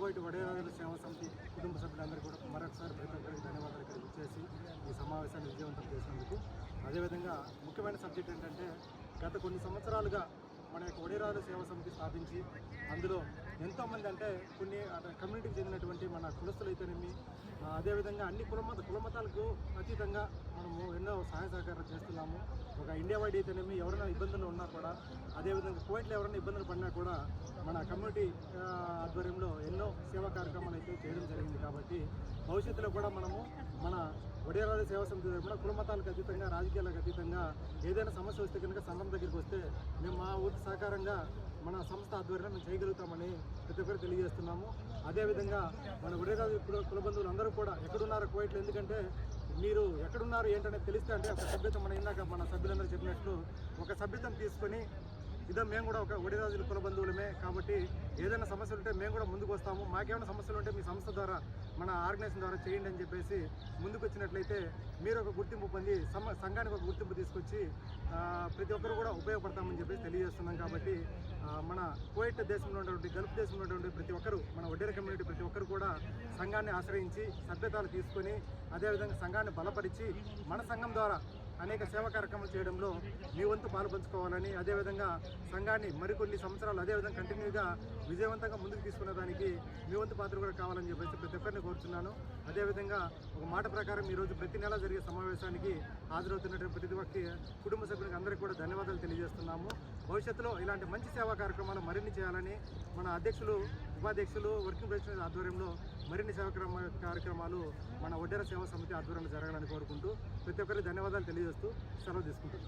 Coit వడేరాజుల సేవా సమితి కుటుంబ సభ్యులందరూ కూడా మరొకసారి ప్రతి ఒక్కరికి ధన్యవాదాలు ఇక్కడ ఇచ్చేసి ఈ సమావేశాన్ని విజయవంతం చేసినందుకు. అదేవిధంగా ముఖ్యమైన సబ్జెక్ట్ ఏంటంటే గత కొన్ని సంవత్సరాలుగా మన యొక్క వడేరాజుల సేవా సమితి స్థాపించి అందులో ఎంతోమంది అంటే కొన్ని కమ్యూనిటీకి చెందినటువంటి మన కులస్తులైతేనేమి, అదేవిధంగా అన్ని కులమతాలకు అతీతంగా మనము ఎన్నో సహాయ సహకారాలు చేస్తున్నాము. ఒక ఇండియా వైడ్ అయితేనేమి ఎవరైనా ఇబ్బందులు ఉన్నా కూడా, అదేవిధంగా కోవిడ్లో ఎవరైనా ఇబ్బందులు పడినా కూడా మన కమ్యూనిటీ ఆధ్వర్యంలో ఎన్నో సేవా కార్యక్రమాలు అయితే చేయడం జరిగింది. కాబట్టి భవిష్యత్తులో కూడా మనము మన వడేరాజుల సేవా సమితి కూడా కులమతాలకు అతీతంగా, రాజకీయాలకు అతీతంగా ఏదైనా సమస్య వస్తే కనుక సంఘం దగ్గరికి వస్తే మేము మా ఊరికి సహకారంగా మన సంస్థ ఆధ్వర్యంలో మేము చేయగలుగుతామని ప్రతి ఒక్కరు తెలియజేస్తున్నాము. అదేవిధంగా మన వడేరాజు కులబంధువులు అందరూ కూడా ఎక్కడున్నారో కోవిడ్లో, ఎందుకంటే మీరు ఎక్కడున్నారు ఏంటనేది తెలిస్తే అంటే ఒక సభ్యత మన సభ్యులందరూ చెప్పినట్లు ఒక సభ్యతను తీసుకొని మేము కూడా ఒక వడేరాజుల కులబంధువులమే కాబట్టి ఏదైనా సమస్యలు ఉంటే మేము కూడా ముందుకు వస్తాము, మాకేమైనా సమస్యలు ఉంటే మీ సంస్థ ద్వారా మన ఆర్గనైజేషన్ ద్వారా చేయండి అని చెప్పేసి ముందుకు వచ్చినట్లయితే మీరు ఒక గుర్తింపు పొంది సంఘానికి ఒక గుర్తింపు తీసుకొచ్చి ప్రతి ఒక్కరు కూడా ఉపయోగపడతామని చెప్పేసి తెలియజేస్తున్నాం. కాబట్టి మన కువైట్ దేశంలో ఉన్నటువంటి, గల్ఫ్ దేశంలో ఉన్నటువంటి ప్రతి ఒక్కరు, మన వడ్డేర కమ్యూనిటీ ప్రతి ఒక్కరు కూడా సంఘాన్ని ఆశ్రయించి సభ్యతలు తీసుకొని అదేవిధంగా సంఘాన్ని బలపరిచి మన సంఘం ద్వారా అనేక సేవా కార్యక్రమాలు చేయడంలో మీ వంతు పాలు పంచుకోవాలని, అదేవిధంగా సంఘాన్ని మరికొన్ని సంవత్సరాలు అదేవిధంగా కంటిన్యూగా విజయవంతంగా ముందుకు తీసుకునేదానికి మీ వంతు పాత్ర కూడా కావాలని చెప్పేసి ప్రతి ఒక్కరిని కోరుతున్నాను. అదేవిధంగా ఒక మాట ప్రకారం ఈరోజు ప్రతి నెల జరిగే సమావేశానికి హాజరవుతున్నటువంటి ప్రతి ఒక్క కుటుంబ సభ్యులకు అందరికీ కూడా ధన్యవాదాలు తెలియజేస్తున్నాము. భవిష్యత్తులో ఇలాంటి మంచి సేవా కార్యక్రమాలు మరిన్ని చేయాలని మన అధ్యక్షులు, ఉపాధ్యక్షులు, వర్కింగ్ ప్రెసిడెంట్ ఆధ్వర్యంలో మరిన్ని సేవా కార్యక్రమాలు మన వడ్డేర సేవా సమితి ఆధ్వర్యంలో జరగాలని కోరుకుంటూ ప్రతి ఒక్కరికి ధన్యవాదాలు తెలియజేస్తూ సెలవు తీసుకుంటాం.